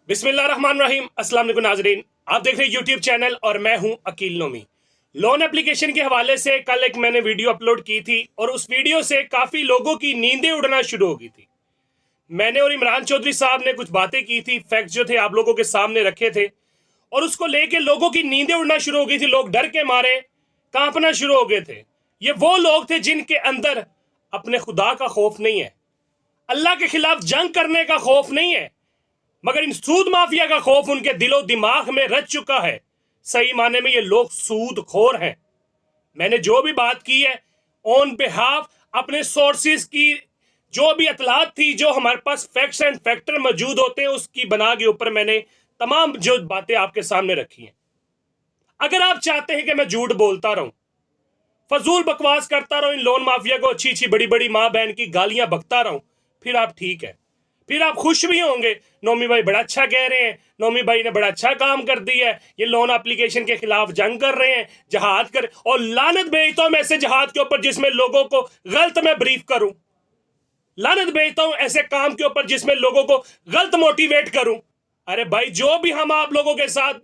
बिस्मिल्लाहिर्रहमानिर्रहीम। अस्सलाम वालेकुम नाजरीन, आप देख रहे हैं यूट्यूब चैनल और मैं हूं अकील नोमी। लोन एप्लीकेशन के हवाले से कल एक मैंने वीडियो अपलोड की थी और उस वीडियो से काफ़ी लोगों की नींदें उड़ना शुरू हो गई थी। मैंने और इमरान चौधरी साहब ने कुछ बातें की थी, फैक्ट्स जो थे आप लोगों के सामने रखे थे और उसको लेके लोगों की नींदें उड़ना शुरू हो गई थी। लोग डर के मारे कांपना शुरू हो गए थे। ये वो लोग थे जिनके अंदर अपने खुदा का खौफ नहीं है, अल्लाह के खिलाफ जंग करने का खौफ नहीं है, मगर इन सूद माफिया का खौफ उनके दिलो दिमाग में रच चुका है। सही माने में ये लोग सूद खोर हैं। मैंने जो भी बात की है ऑन बिहाफ अपने सोर्सेज की जो भी इतलात थी, जो हमारे पास फैक्ट्स एंड फैक्टर मौजूद होते हैं, उसकी बना के ऊपर मैंने तमाम जो बातें आपके सामने रखी हैं। अगर आप चाहते हैं कि मैं झूठ बोलता रहूं, फजूल बकवास करता रहूं, इन लोन माफिया को अच्छी अच्छी बड़ी बड़ी माँ बहन की गालियां बकता रहूं, फिर आप ठीक है, फिर आप खुश भी होंगे। नोमी भाई बड़ा अच्छा कह रहे हैं, नोमी भाई ने बड़ा अच्छा काम कर दिया है, ये लोन एप्लीकेशन के खिलाफ जंग कर रहे हैं, जहाद कर, और लानत भेजता हूं मैं ऐसे जहाद के ऊपर जिसमें लोगों को गलत मैं ब्रीफ करूं। लानत भेजता हूं ऐसे काम के ऊपर जिसमें लोगों को गलत मोटिवेट करूं। अरे भाई, जो भी हम आप लोगों के साथ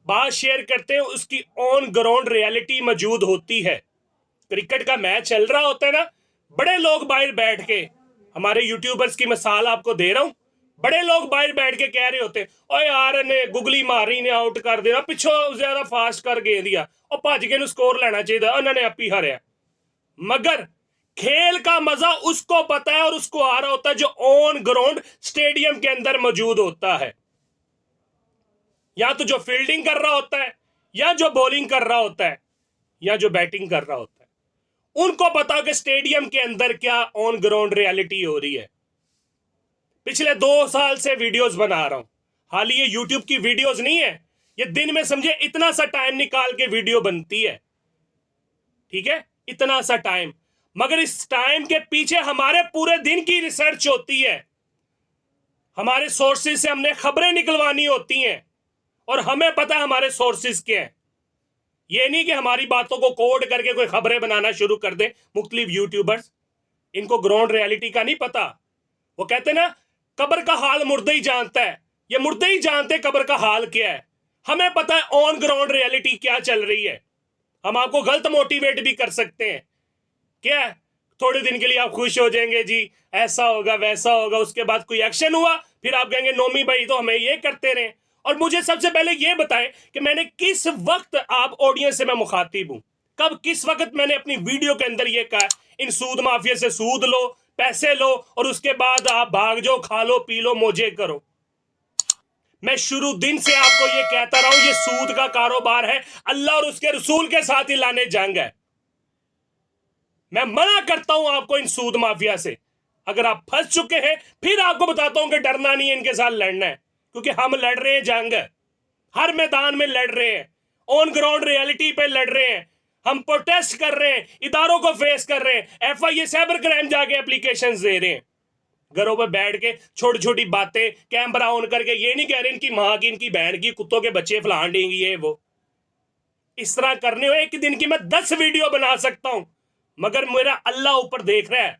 बात शेयर करते हैं उसकी ऑन ग्राउंड रियलिटी मौजूद होती है। क्रिकेट का मैच चल रहा होता है ना, बड़े लोग बाहर बैठ के, हमारे यूट्यूबर्स की मिसाल आपको दे रहा हूं, बड़े लोग बाहर बैठ के कह रहे होते, ओ यार ने गुगली मारी ने आउट कर देना, पिछों ज्यादा फास्ट कर गए दिया और भज के स्कोर लेना चाहिए, उन्होंने आप ही हारिया। मगर खेल का मजा उसको पता है और उसको आ रहा होता है जो ऑन ग्राउंड स्टेडियम के अंदर मौजूद होता है। या तो जो फील्डिंग कर रहा होता है, या जो बॉलिंग कर रहा होता है, या जो बैटिंग कर रहा होता है, उनको पता कि स्टेडियम के अंदर क्या ऑन ग्राउंड रियलिटी हो रही है। पिछले 2 साल से वीडियोस बना रहा हूं। हाल ये यूट्यूब की वीडियोस नहीं है, ये दिन में समझे इतना सा टाइम निकाल के वीडियो बनती है, ठीक है, इतना सा टाइम। मगर इस टाइम के पीछे हमारे पूरे दिन की रिसर्च होती है, हमारे सोर्सेज से हमने खबरें निकलवानी होती हैं और हमें पता है हमारे सोर्सेज क्या है। ये नहीं कि हमारी बातों को कोड करके कोई खबरें बनाना शुरू कर दे मुख्तलिफ यूट्यूबर्स। इनको ग्राउंड रियलिटी का नहीं पता। वो कहते ना, कब्र का हाल मुर्दे ही जानता है, ये मुर्दे ही जानते कब्र का हाल क्या है। हमें पता है ऑन ग्राउंड रियलिटी क्या चल रही है। हम आपको गलत मोटिवेट भी कर सकते हैं, क्या थोड़े दिन के लिए आप खुश हो जाएंगे, जी ऐसा होगा वैसा होगा, उसके बाद कोई एक्शन हुआ फिर आप कहेंगे नोमी भाई तो हमें ये करते रहे। और मुझे सबसे पहले ये बताएं कि मैंने किस वक्त आप ऑडियंस से मैं मुखातिब हूं, कब किस वक्त मैंने अपनी वीडियो के अंदर ये कहा इन सूद माफिया से सूद लो, पैसे लो और उसके बाद आप भाग जाओ, खा लो पी लो मौजे करो। मैं शुरू दिन से आपको ये कहता रहा हूं, ये सूद का कारोबार है, अल्लाह और उसके रसूल के साथ ही लाने जंग है। मैं मना करता हूं आपको इन सूद माफिया से। अगर आप फंस चुके हैं फिर आपको बताता हूं कि डरना नहीं है, इनके साथ लड़ना है, क्योंकि हम लड़ रहे हैं जंग, हर मैदान में लड़ रहे हैं, ऑन ग्राउंड रियलिटी पे लड़ रहे हैं, हम प्रोटेस्ट कर रहे हैं, इदारों को फेस कर रहे हैं, एफआईए साइबर क्राइम जाके एप्लीकेशंस दे रहे हैं। घरों पर बैठ के छोटी छोटी बातें कैमरा ऑन करके ये नहीं कह रहे इनकी माँ की, इनकी बहन की, कुत्तों के बच्चे फलान देंगी ये वो। इस तरह करने हो एक दिन की मैं 10 वीडियो बना सकता हूं, मगर मेरा अल्लाह ऊपर देख रहा है।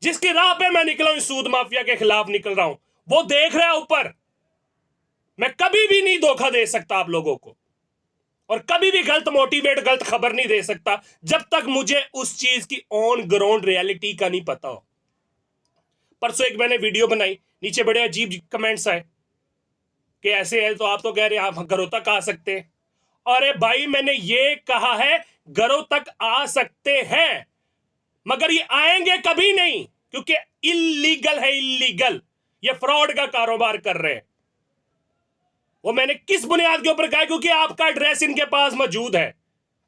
जिसकी राह पे मैं निकला हूं, सूद माफिया के खिलाफ निकल रहा हूं, वो देख रहा है ऊपर। मैं कभी भी नहीं धोखा दे सकता आप लोगों को और कभी भी गलत मोटिवेट गलत खबर नहीं दे सकता जब तक मुझे उस चीज की ऑन ग्राउंड रियलिटी का नहीं पता हो। परसों एक मैंने वीडियो बनाई, नीचे बड़े अजीब कमेंट्स आए कि ऐसे है तो आप तो कह रहे हैं आप घरों तक आ सकते हैं। अरे भाई, मैंने ये कहा है घरों तक आ सकते हैं, मगर ये आएंगे कभी नहीं, क्योंकि इल्लीगल है, इल्लीगल, ये फ्रॉड का कारोबार कर रहे हैं। वो मैंने किस बुनियाद के ऊपर कहा? क्योंकि आपका एड्रेस इनके पास मौजूद है,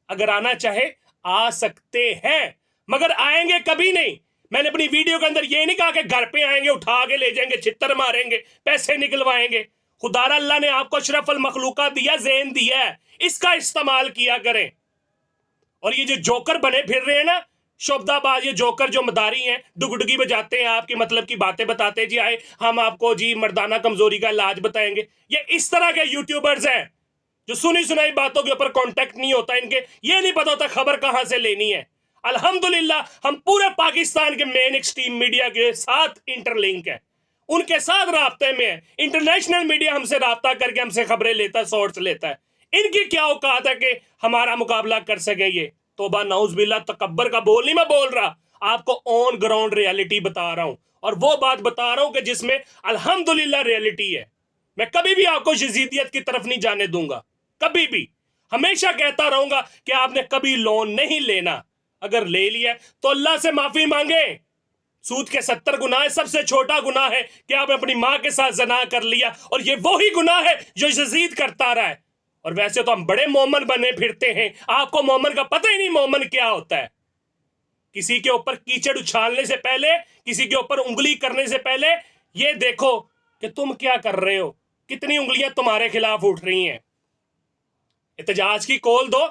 अगर आना चाहे आ सकते हैं, मगर आएंगे कभी नहीं। मैंने अपनी वीडियो के अंदर ये नहीं कहा कि घर पे आएंगे, उठा के ले जाएंगे, छित्तर मारेंगे, पैसे निकलवाएंगे। खुदारा अल्लाह ने आपको अशरफुल मखलूका दिया, ज़ेन दिया है, इसका इस्तेमाल किया करें। और ये जो जोकर बने फिर रहे हैं ना, शोभदाबाज, ये जोकर जो मदारी हैं, डुगडुगी बजाते हैं, आपकी मतलब की बातें बताते हैं, जी आए हम आपको जी मर्दाना कमजोरी का इलाज बताएंगे। ये इस तरह के यूट्यूबर्स हैं जो सुनी सुनाई बातों के ऊपर कांटेक्ट नहीं होता, इनके ये नहीं पता होता खबर कहां से लेनी है। अल्हम्दुलिल्लाह हम पूरे पाकिस्तान के मेन एक्सट्रीम मीडिया के साथ इंटरलिंक है उनके साथ राब्ते में है। इंटरनेशनल मीडिया हमसे राब्ता करके हमसे खबरें लेता है, सोर्स लेता है। इनकी क्या औकात है कि हमारा मुकाबला कर सके ये? तौबा नाउज़ तकब्बर का बोल नहीं मैं बोल रहा, आपको ऑन ग्राउंड रियलिटी बता रहा हूं, और वो बात बता रहा हूं कि जिसमें अल्हम्दुलिल्लाह रियलिटी है। मैं कभी भी आपको यजीदियत की तरफ नहीं जाने दूंगा, कभी भी। हमेशा कहता रहूंगा कि आपने कभी लोन नहीं लेना, अगर ले लिया तो अल्लाह से माफी मांगे। सूद के 70 गुनाह, सबसे छोटा गुनाह है कि आपने अपनी मां के साथ जना कर लिया, और ये वही गुनाह है जो यजीद करता रहा है। और वैसे तो हम बड़े मोमन बने फिरते हैं, आपको मोमन का पता ही नहीं मोमन क्या होता है। किसी के ऊपर कीचड़ उछालने से पहले, किसी के ऊपर उंगली करने से पहले ये देखो कि तुम क्या कर रहे हो, कितनी उंगलियां तुम्हारे खिलाफ उठ रही हैं। एहतजाज की कॉल दो,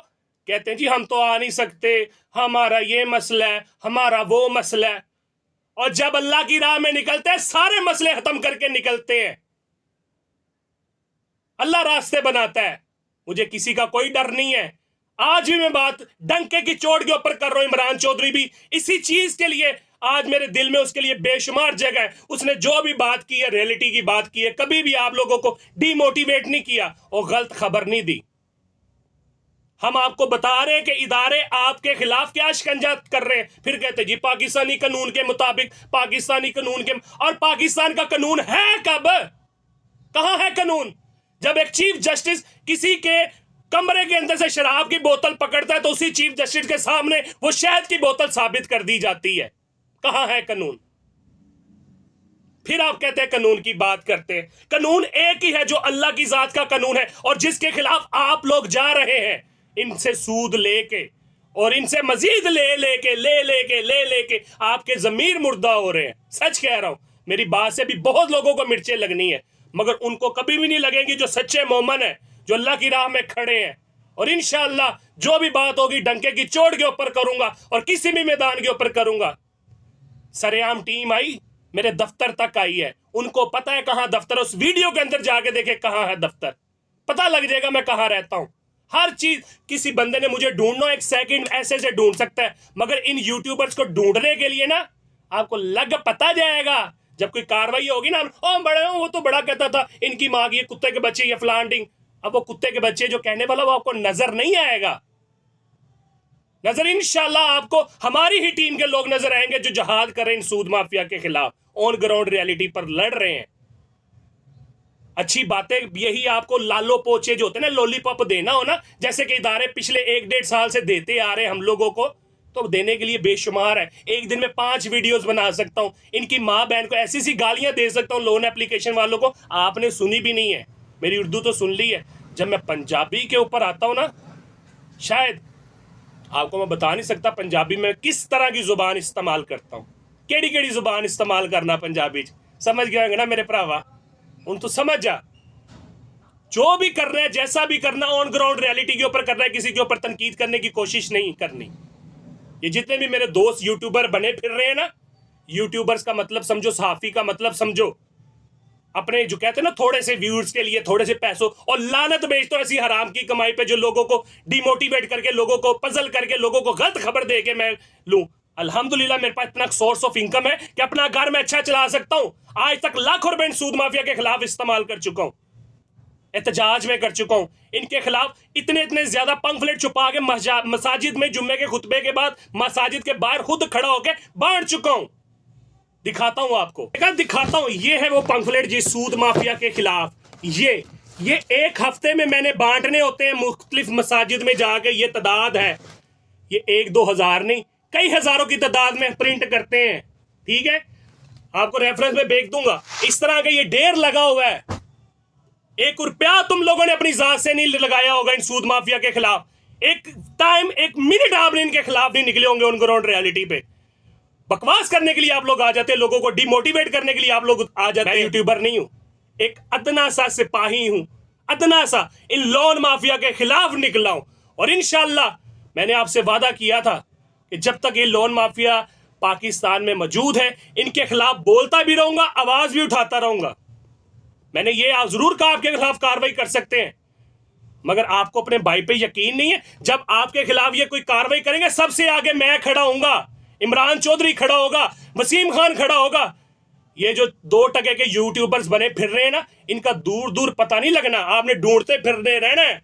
कहते हैं जी हम तो आ नहीं सकते, हमारा ये मसला है, हमारा वो मसला है। और जब अल्लाह की राह में निकलते हैं सारे मसले खत्म करके निकलते हैं। अल्लाह रास्ते बनाता है, मुझे किसी का कोई डर नहीं है। आज भी मैं बात डंके की चोट के ऊपर कर रहा हूं। इमरान चौधरी भी इसी चीज के लिए आज मेरे दिल में उसके लिए बेशुमार जगह है। उसने जो भी बात की है, रियलिटी की बात की है, कभी भी आप लोगों को डीमोटिवेट नहीं किया और गलत खबर नहीं दी। हम आपको बता रहे हैं कि इदारे आपके खिलाफ क्या शिकंजा कर रहे हैं, फिर कहते जी पाकिस्तानी कानून के मुताबिक, पाकिस्तानी कानून के। और पाकिस्तान का कानून है कब? कहां है कानून? जब एक चीफ जस्टिस किसी के कमरे के अंदर से शराब की बोतल पकड़ता है तो उसी चीफ जस्टिस के सामने वो शहद की बोतल साबित कर दी जाती है। कहां है कानून? फिर आप कहते हैं कानून की बात करते हैं। कानून एक ही है जो अल्लाह की जात का कानून है, और जिसके खिलाफ आप लोग जा रहे हैं इनसे सूद लेके और इनसे मजीद ले लेके आपके जमीर मुर्दा हो रहे हैं। सच कह रहा हूं, मेरी बात से भी बहुत लोगों को मिर्चें लगनी है, मगर उनको कभी भी नहीं लगेंगी जो सच्चे मोमन है, जो अल्लाह की राह में खड़े हैं। और इंशाअल्लाह जो भी बात होगी डंके की चोट के ऊपर करूंगा और किसी भी मैदान के ऊपर करूंगा। सरेआम टीम आई, मेरे दफ्तर तक आई है, उनको पता है कहां दफ्तर। उस वीडियो के अंदर जाके देखे कहां है दफ्तर, पता लग जाएगा मैं कहां रहता हूं। हर चीज, किसी बंदे ने मुझे ढूंढना एक सेकंड ऐसे से ढूंढ सकता है, मगर इन यूट्यूबर्स को ढूंढने के लिए ना आपको लग पता जाएगा जब कोई कार्रवाई होगी ना। ओ बड़े वो तो बड़ा कहता था इनकी माँ की कुत्ते के बच्चे या फ्लांटिंग। अब वो कुत्ते के बच्चे जो कहने वाला वो आपको नजर नहीं आएगा। नजर इंशाल्लाह आपको हमारी ही टीम के लोग नजर आएंगे जो जहाद कर रहे हैं इन सूद माफिया के खिलाफ, ऑन ग्राउंड रियलिटी पर लड़ रहे हैं। अच्छी बातें यही आपको लालो पोचे जो होते हैं ना, लॉलीपॉप देना हो ना, जैसे कि इदारे पिछले 1-1.5 साल से देते आ रहे हैं हम लोगों को, तो देने के लिए बेशुमार है। एक दिन में 5 वीडियोस बना सकता हूं, इनकी माँ बहन को ऐसी सी गालियां दे सकता हूं लोन एप्लीकेशन वालों को। आपने सुनी भी नहीं है, मेरी उर्दू तो सुन ली है। जब मैं पंजाबी के ऊपर आता हूं ना, शायद आपको मैं बता नहीं सकता पंजाबी में किस तरह की जुबान इस्तेमाल करता हूं। केड़ी जुबान इस्तेमाल करना पंजाबी समझ गए ना मेरे भरावा, उन तो समझ जा। जो भी करना है, जैसा भी करना, ऑन ग्राउंड रियलिटी के ऊपर करना है, किसी के ऊपर तनकीद करने की कोशिश नहीं करनी। ये जितने भी मेरे दोस्त यूट्यूबर बने फिर रहे हैं ना, यूट्यूबर्स का मतलब समझो, सहाफी का मतलब समझो, अपने जो कहते हैं ना थोड़े से व्यूअर्स के लिए, थोड़े से पैसों, और लानत भेजते हो ऐसी हराम की कमाई पे जो लोगों को डिमोटिवेट करके, लोगों को पजल करके, लोगों को गलत खबर दे के मैं लूं। अल्हम्दुलिल्लाह मेरे पास इतना सोर्स ऑफ इनकम है कि अपना घर में अच्छा चला सकता हूं। आज तक लाखों रुपए सूद माफिया के खिलाफ इस्तेमाल कर चुका हूं, एहतजाज में कर चुका हूं इनके खिलाफ। इतने ज्यादा पंफलेट छुपा के मसाजिद में जुम्मे के खुतबे के बाद मसाजिद के बाहर खुद खड़ा होकर बांट चुका हूं। दिखाता हूं आपको, दिखाता हूं। ये है वो पंफलेट जी सूद माफिया के खिलाफ। ये 1 हफ्ते में मैंने बांटने होते हैं मुख्तलिफ मसाजिद में जाके। ये तादाद है, ये 1-2 हजार नहीं, कई हजारों की तादाद में प्रिंट करते हैं। ठीक है, आपको रेफरेंस में भेज दूंगा। इस तरह का ये ढेर लगा हुआ है। 1 रुपया तुम लोगों ने अपनी जात से नहीं लगाया होगा इन सूद माफिया के खिलाफ। एक मिनट आपने इनके खिलाफ नहीं निकले होंगे ऑन ग्राउंड रियलिटी पे। बकवास करने के लिए आप लोग आ जाते हैं, लोगों को डिमोटिवेट करने के लिए आप लोग आ जाते हैं। मैं यूट्यूबर नहीं हूं, एक अदना सा सिपाही हूं, अदना सा इन लोन माफिया के खिलाफ निकला हूं। और इंशाअल्लाह मैंने आपसे वादा किया था कि जब तक ये लोन माफिया पाकिस्तान में मौजूद है, इनके खिलाफ बोलता भी रहूंगा, आवाज भी उठाता रहूंगा। मैंने ये जरूर कहा आपके खिलाफ कार्रवाई कर सकते हैं, मगर आपको अपने भाई पे यकीन नहीं है। जब आपके खिलाफ ये कोई कार्रवाई करेंगे, सबसे आगे मैं खड़ा होऊंगा, इमरान चौधरी खड़ा होगा, वसीम खान खड़ा होगा। ये जो 2% के यूट्यूबर्स बने फिर रहे हैं ना, इनका दूर दूर पता नहीं लगना, आपने ढूंढते फिरने रहना है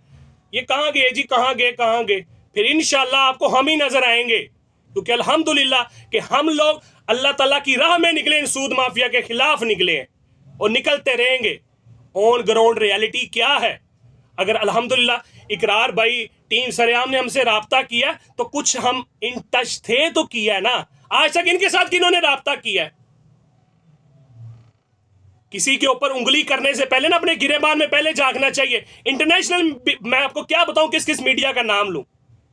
ये कहाँ गए जी, कहाँ गए कहाँ गए। फिर इंशाल्लाह आपको हम ही नजर आएंगे, क्योंकि अल्हम्दुलिल्लाह कि हम लोग अल्लाह ताला की राह में निकले, इन सूद माफिया के खिलाफ निकले हैं और निकलते रहेंगे। ऑन ग्राउंड रियलिटी क्या है? अगर अल्हम्दुलिल्लाह इकरार भाई टीम सरेआम ने हमसे राब्ता किया तो कुछ हम इन टच थे तो किया है ना। आज तक इनके साथ किन्होंने राब्ता किया है? किसी के ऊपर उंगली करने से पहले ना अपने गिरेबान में पहले झांकना चाहिए। इंटरनेशनल मैं आपको क्या बताऊं किस किस मीडिया का नाम लूं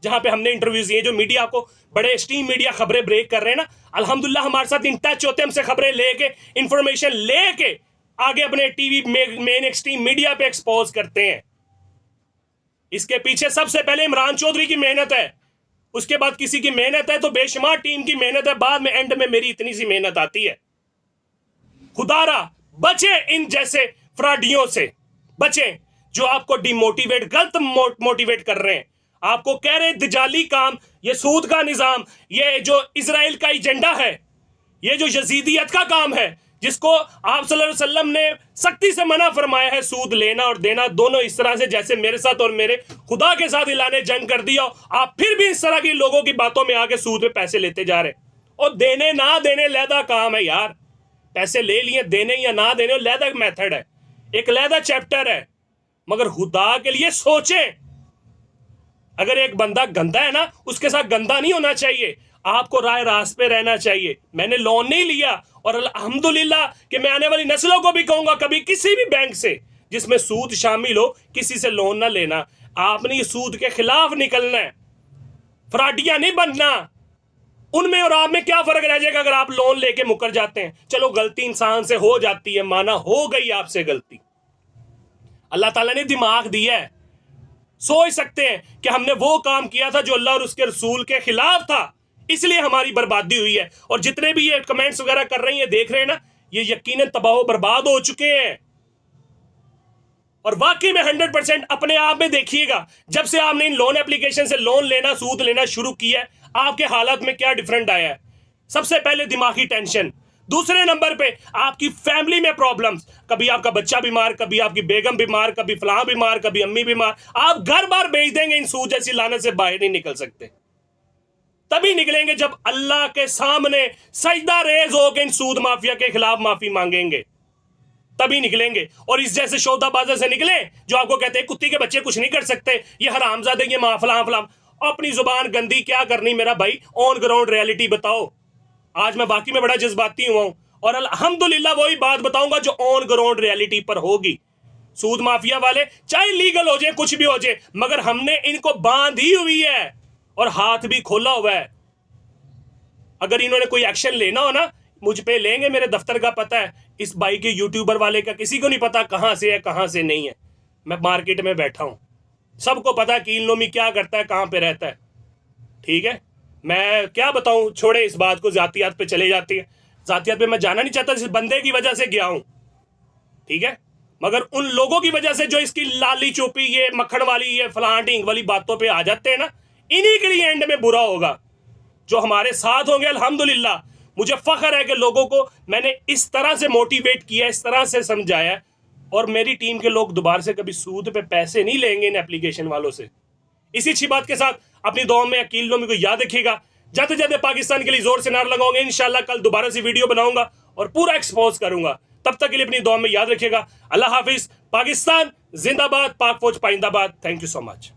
जहां पे हमने इंटरव्यूज दिए, जो मीडिया आपको बड़े स्ट्रीम मीडिया खबरें ब्रेक कर रहे हैं ना, अल्हम्दुलिल्लाह हमारे साथ इन टच होते हैं, हमसे खबरें लेके इंफॉर्मेशन लेके आगे अपने टीवी मेन स्ट्रीम मीडिया पे एक्सपोज करते हैं। इसके पीछे सबसे पहले इमरान चौधरी की मेहनत है, उसके बाद किसी की मेहनत है, तो बेशुमार टीम की मेहनत है, बाद में एंड में मेरी इतनी सी मेहनत आती है। खुदारा बचे इन जैसे फ्रॉडियों से, बचे जो आपको डिमोटिवेट गलत मोटिवेट कर रहे हैं, आपको कह रहे हैं दिजाली काम, ये सूद का निजाम, ये जो इजराइल का एजेंडा है, ये जो यजीदियत का काम है, जिसको आप सल्लल्लाहु अलैहि वसल्लम ने सख्ती से मना फरमाया है, सूद लेना और देना दोनों इस तरह से जैसे मेरे साथ और मेरे खुदा के साथ इलाने जंग कर दिया, आप फिर भी इस तरह की लोगों की बातों में आके सूद पे पैसे लेते जा रहे हैं। और देने ना देने लहदा काम है यार, पैसे ले लिए देने या ना देने लहदा मेथड है, एक लहदा चैप्टर है, मगर खुदा के लिए सोचें। अगर एक बंदा गंदा है ना, उसके साथ गंदा नहीं होना चाहिए, आपको राय रास्त पे रहना चाहिए। मैंने लोन नहीं लिया और अल्हम्दुलिल्लाह कि मैं आने वाली नस्लों को भी कहूंगा कभी किसी भी बैंक से जिसमें सूद शामिल हो किसी से लोन ना लेना। आपने ये सूद के खिलाफ निकलना है, फ्रॉडिया नहीं बनना। उनमें और आप में क्या फर्क रह जाएगा अगर आप लोन लेके मुकर जाते हैं? चलो गलती इंसान से हो जाती है, माना हो गई आपसे गलती, अल्लाह ताला ने दिमाग दिया है, सोच सकते हैं कि हमने वो काम किया था जो अल्लाह और उसके रसूल के खिलाफ था, इसलिए हमारी बर्बादी हुई है। और जितने भी ये कमेंट्स वगैरह कर रहे हैं, ये देख रहे हैं ना, ये यकीनन तबाह बर्बाद हो चुके हैं। और वाकई में 100% अपने आप में देखिएगा, जब से आपने इन लोन एप्लीकेशन से लोन लेना सूद लेना शुरू किया है, आपके हालात में क्या डिफरेंट आया है। सबसे पहले दिमागी टेंशन, दूसरे नंबर पे आपकी फैमिली में प्रॉब्लम्स, कभी आपका बच्चा बीमार, कभी आपकी बेगम बीमार, कभी फलां बीमार, कभी अम्मी बीमार, आप घर बार बेच देंगे, इन सूद जैसी लानत से बाहर नहीं निकल सकते। तभी निकलेंगे जब अल्लाह के सामने सजदा रेज होकर इन सूद माफिया के खिलाफ माफी मांगेंगे, तभी निकलेंगे। और इस जैसे शोधाबाजों से निकले जो आपको कहते हैं कुत्ती के बच्चे कुछ नहीं कर सकते, ये हरामजादे, ये माफला फलाम, अपनी जुबान गंदी क्या करनी मेरा भाई, ऑन ग्राउंड रियलिटी बताओ। आज मैं बाकी में बड़ा जज्बाती हुआ हूं और अल्हम्दुलिल्लाह वही बात बताऊंगा जो ऑन ग्राउंड रियलिटी पर होगी। सूद माफिया वाले चाहे लीगल हो जाए कुछ भी हो जाए, मगर हमने इनको बांधी हुई है और हाथ भी खोला हुआ है। अगर इन्होंने कोई एक्शन लेना हो ना, मुझ पे लेंगे, मेरे दफ्तर का पता है, इस भाई के यूट्यूबर वाले का किसी को नहीं पता कहां से है कहां से नहीं है। मैं मार्केट में बैठा हूं, सबको पता कि इल्नोमी क्या करता है, कहां पे रहता है, ठीक है। मैं क्या बताऊं, छोड़े इस बात को, जातियात पे चले जाती है, जातियात पे मैं जाना नहीं चाहता, जिस बंदे की वजह से गया हूं, ठीक है। मगर उन लोगों की वजह से जो इसकी लाली चोपी, ये मक्खन वाली, ये फलां ढींग वाली बातों पे आ जाते हैं ना, इन्हीं के लिए एंड में बुरा होगा। जो हमारे साथ होंगे अल्हम्दुलिल्लाह, मुझे फख्र है कि लोगों को मैंने इस तरह से मोटिवेट किया, इस तरह से समझाया, और मेरी टीम के लोग दोबारा से कभी सूद पे पैसे नहीं लेंगे इन एप्लीकेशन वालों से। इसी अच्छी बात के साथ अपनी दुआ में अकील नोमी को याद रखिएगा। जाते जाते पाकिस्तान के लिए जोर से नारा लगाओगे, इंशाल्लाह कल दोबारा से वीडियो बनाऊंगा और पूरा एक्सपोज करूंगा। तब तक के लिए अपनी दुआ में याद रखिएगा। अल्लाह हाफिज, पाकिस्तान जिंदाबाद, पाक फौज पाइंदाबाद। Thank you so much.